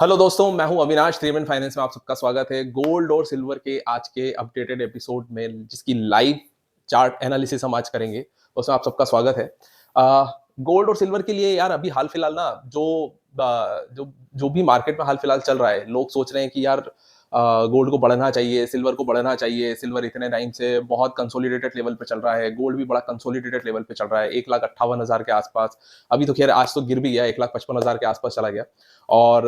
Hello दोस्तों, मैं हूं अविनाश। 3 फाइनेंस में आप सबका स्वागत है। गोल्ड और सिल्वर के आज के अपडेटेड एपिसोड में जिसकी लाइव चार्ट एनालिसिस हम आज करेंगे, उसमें आप सबका स्वागत है। गोल्ड और सिल्वर के लिए यार अभी हाल फिलहाल ना जो भी मार्केट में हाल फिलहाल चल रहा है, लोग सोच रहे हैं कि यार गोल्ड को बढ़ना चाहिए, सिल्वर को बढ़ना चाहिए। सिल्वर इतने टाइम से बहुत कंसोलिडेटेड लेवल पे चल रहा है, गोल्ड भी बड़ा कंसोलिडेटेड लेवल पे चल रहा है, 1,58,000 के आसपास। अभी तो खैर आज तो गिर भी गया, 1,55,000 के आसपास चला गया। और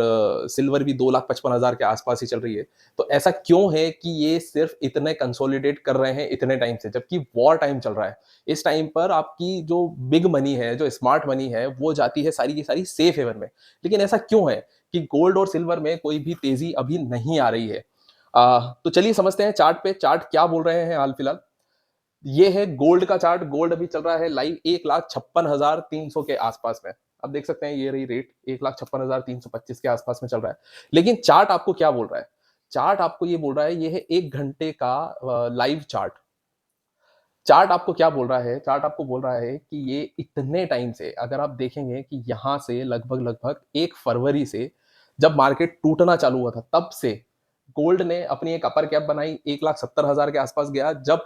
सिल्वर भी 2,55,000 के आसपास ही चल रही है। तो ऐसा क्यों है कि ये सिर्फ इतने कंसोलिडेट कर रहे हैं इतने टाइम से, जबकि वॉर टाइम चल रहा है। इस टाइम पर आपकी जो बिग मनी है, जो स्मार्ट मनी है, वो जाती है सारी की सारी सेफ हेवन में। लेकिन ऐसा क्यों है कि गोल्ड और सिल्वर में कोई भी तेजी अभी नहीं आ रही है? तो चलिए समझते हैं चार्ट पे, चार्ट क्या बोल रहे हैं हाल फिलहाल। ये है गोल्ड का चार्ट। गोल्ड अभी चल रहा है लाइव 1,56,300 के आसपास में। अब देख सकते हैं ये रही रेट, 1,56,325 के आसपास में चल रहा है। लेकिन चार्ट आपको क्या बोल रहा है? चार्ट आपको ये बोल रहा है, ये है 1 घंटे का लाइव चार्ट। चार्ट आपको क्या बोल रहा है? चार्ट आपको बोल रहा है कि ये इतने टाइम से, अगर आप देखेंगे कि यहां से लगभग लगभग 1 फरवरी से, जब मार्केट टूटना चालू हुआ था, तब से गोल्ड ने अपनी एक अपर कैप बनाई, 1,70,000 के आसपास गया। जब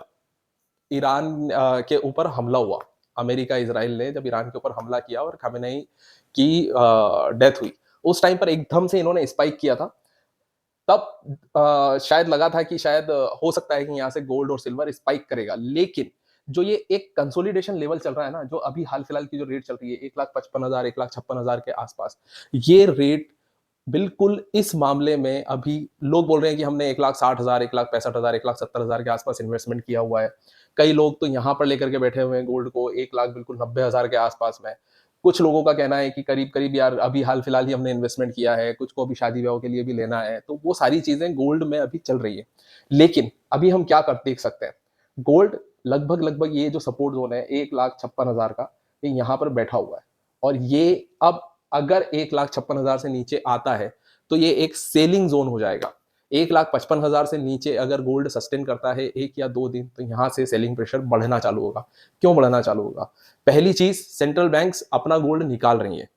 ईरान के ऊपर हमला हुआ, अमेरिका इजराइल ने जब ईरान के ऊपर हमला किया और खामेनेई की डेथ हुई, उस टाइम पर एकदम से इन्होंने स्पाइक किया था। तब शायद लगा था कि शायद हो सकता है कि यहाँ से गोल्ड और सिल्वर स्पाइक करेगा। लेकिन जो ये एक कंसोलिडेशन लेवल चल रहा है ना, जो अभी हाल फिलहाल की जो रेट चल रही है, 1,55,000 1,56,000 के आसपास, ये रेट बिल्कुल इस मामले में अभी लोग बोल रहे हैं कि हमने 1,60,000 1,65,000 1,70,000 के आसपास इन्वेस्टमेंट किया हुआ है। कई लोग तो यहाँ पर लेकर के बैठे हुए हैं गोल्ड को 1,00,000 बिल्कुल 90,000 के आसपास में। कुछ लोगों का कहना है कि करीब करीब यार अभी हाल फिलहाल ही हमने इन्वेस्टमेंट किया है, कुछ को अभी शादी ब्याह के लिए भी लेना है, तो वो सारी चीजें गोल्ड में अभी चल रही है। लेकिन अभी हम क्या कर देख सकते हैं, गोल्ड लगभग लगभग ये जो सपोर्ट जोन है 1,56,000 का, ये यहाँ पर बैठा हुआ है। और ये अब अगर 1,56,000 से नीचे आता है तो ये एक सेलिंग जोन हो जाएगा। 1,55,000 से नीचे अगर गोल्ड सस्टेन करता है 1 या 2 दिन, तो यहाँ से सेलिंग प्रेशर बढ़ना चालू होगा। क्यों बढ़ना चालू होगा? पहली चीज, सेंट्रल बैंक्स अपना गोल्ड निकाल रही है।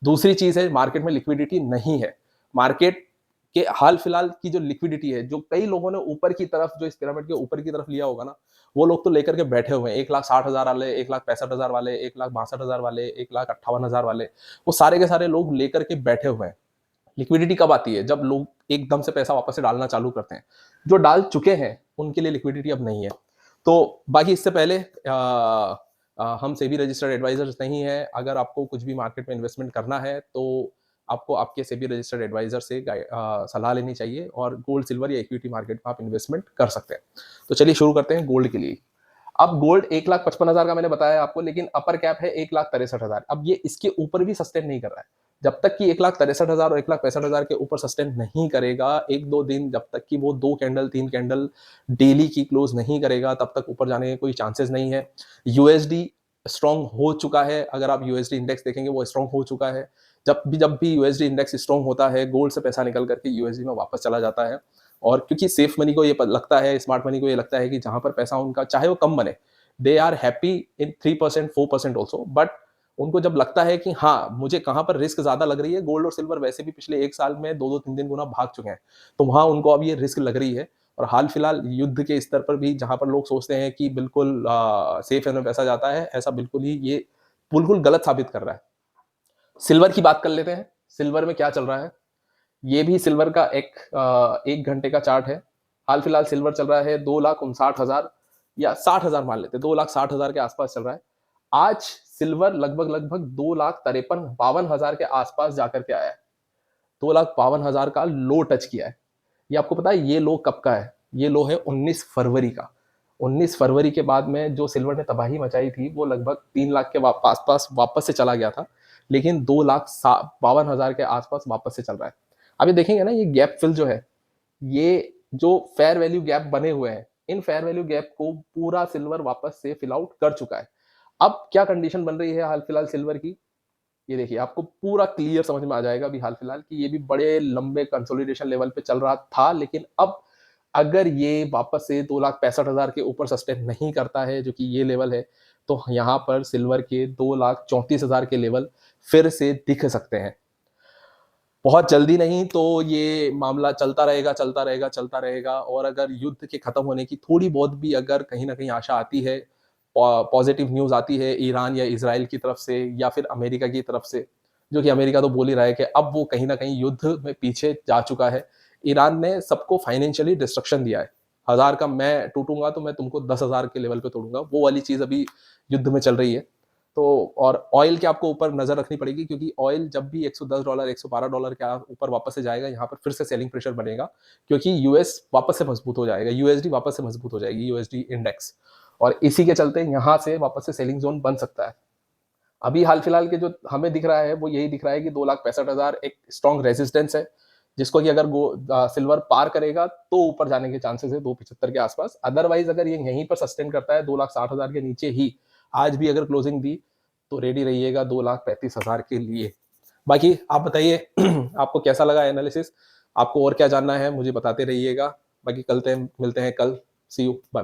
दूसरी चीज है, मार्केट में लिक्विडिटी नहीं है। मार्केट के हाल फिलहाल की जो लिक्विडिटी है, जो कई लोगों ने ऊपर की तरफ, जो इस पिरामिड के ऊपर की तरफ लिया होगा ना, वो लोग तो लेकर के बैठे हुए हैं। 1,60,000 वाले, 1,65,000 वाले, 1,62,000 वाले, 1,58,000 वाले, वो सारे के सारे लोग लेकर के बैठे हुए हैं। लिक्विडिटी कब आती है? जब लोग एकदम से पैसा वापस से डालना चालू करते हैं। जो डाल चुके हैं उनके लिए लिक्विडिटी अब नहीं है। तो बाकी इससे पहले हम सेबी रजिस्टर्ड एडवाइजर्स नहीं है। अगर आपको कुछ भी मार्केट में इन्वेस्टमेंट करना है तो आपको आपके सेबी रजिस्टर्ड एडवाइजर से सलाह लेनी चाहिए, और गोल्ड सिल्वर या इक्विटी मार्केट में आप इन्वेस्टमेंट कर सकते हैं। तो चलिए शुरू करते हैं गोल्ड के लिए। अब गोल्ड 1,55,000 का मैंने बताया आपको, लेकिन अपर कैप है 1,63,000। अब ये इसके ऊपर भी सस्टेन नहीं कर रहा है। जब तक कि 1,63,000 और 1,65,000 के ऊपर सस्टेन नहीं करेगा 1-2 दिन, जब तक कि वो 2 कैंडल 3 कैंडल डेली की क्लोज नहीं करेगा, तब तक ऊपर जाने के कोई चांसेस नहीं है। यूएसडी स्ट्रांग हो चुका है। अगर आप यूएसडी इंडेक्स देखेंगे, वो स्ट्रांग हो चुका है। जब भी यूएसडी इंडेक्स स्ट्रांग होता है, गोल्ड से पैसा निकल करके यूएसडी में वापस चला जाता है। और क्योंकि सेफ मनी को ये लगता है, स्मार्ट मनी को ये लगता है कि जहां पर पैसा उनका चाहे वो कम बने, they are happy in 3% 4% also. But उनको जब लगता है कि हाँ, मुझे कहाँ पर रिस्क ज्यादा लग रही है, गोल्ड और सिल्वर वैसे भी पिछले 1 साल में 2-2 3 दिन गुना भाग चुके हैं, तो वहां उनको अब ये रिस्क लग रही है। और हाल फिलहाल युद्ध के स्तर पर भी, जहां पर लोग सोचते हैं कि बिल्कुल सेफ है में पैसा जाता है, ऐसा बिल्कुल ही ये बिल्कुल गलत साबित कर रहा है। सिल्वर की बात कर लेते हैं। सिल्वर में क्या चल रहा है? ये भी सिल्वर का एक 1 घंटे का चार्ट है। हाल फिलहाल सिल्वर चल रहा है 2,59,000 या 60,000 मान लेते हैं, 2,60,000 के आसपास चल रहा है। आज सिल्वर लगभग लगभग 2,53,52,000 के आसपास जाकर के आया है। 2,52,000 का लो टच किया है। ये आपको पता है ये लो कब का है? ये लो है 19 फरवरी का। 19 फरवरी के बाद में जो सिल्वर ने तबाही मचाई थी, वो लगभग 3 लाख के आसपास वापस से चला गया था। लेकिन 2,52,000 के आसपास वापस से चल रहा है। अभी देखेंगे ना, ये गैप फिल जो है, ये जो फेयर वैल्यू गैप बने हुए हैं, इन फेयर वैल्यू गैप को पूरा सिल्वर वापस से फिल आउट कर चुका है। अब क्या कंडीशन बन रही है हाल फिलहाल सिल्वर की, ये देखिए, आपको पूरा क्लियर समझ में आ जाएगा अभी हाल फिलहाल कि ये भी बड़े लंबे कंसोलिडेशन लेवल पे चल रहा था। लेकिन अब अगर ये वापस से 2,65,000 के ऊपर सस्टेन नहीं करता है, जो कि ये लेवल है, तो यहाँ पर सिल्वर के 2,34,000 के लेवल फिर से दिख सकते हैं। बहुत जल्दी नहीं तो ये मामला चलता रहेगा, चलता रहेगा, चलता रहेगा। और अगर युद्ध के खत्म होने की थोड़ी बहुत भी अगर कहीं ना कहीं आशा आती है, पॉजिटिव न्यूज आती है ईरान या इसराइल की तरफ से या फिर अमेरिका की तरफ से, जो कि अमेरिका तो बोल ही रहा है कि अब वो कहीं ना कहीं युद्ध में पीछे जा चुका है। ईरान ने सबको फाइनेंशियली डिस्ट्रक्शन दिया है। 1000 का मैं टूटूंगा तो मैं तुमको 10,000 के लेवल पे तोड़ूंगा, वो वाली चीज अभी युद्ध में चल रही है। तो और ऑयल के आपको ऊपर नजर रखनी पड़ेगी, क्योंकि ऑयल जब भी $110 $112 के ऊपर वापस से जाएगा, यहाँ पर फिर से सेलिंग प्रेशर बनेगा, क्योंकि यूएस वापस से मजबूत हो जाएगा, यूएसडी वापस से मजबूत हो जाएगी, यूएसडी इंडेक्स। और इसी के चलते यहाँ से वापस से सेलिंग जोन बन सकता है। अभी हाल फिलहाल के जो हमें दिख रहा है वो यही दिख रहा है कि 2,65,000 एक स्ट्रॉन्ग रेजिस्टेंस है, जिसको कि अगर सिल्वर पार करेगा तो ऊपर जाने के चांसेस है 275 के आसपास। अदरवाइज अगर ये यहीं पर सस्टेन करता है 2,60,000 के नीचे ही आज भी अगर क्लोजिंग दी, तो रेडी रहिएगा 2,35,000 के लिए। बाकी आप बताइए आपको कैसा लगा एनालिसिस, आपको और क्या जानना है मुझे बताते रहिएगा। बाकी कल मिलते हैं कल। सी यू, बाय बाय।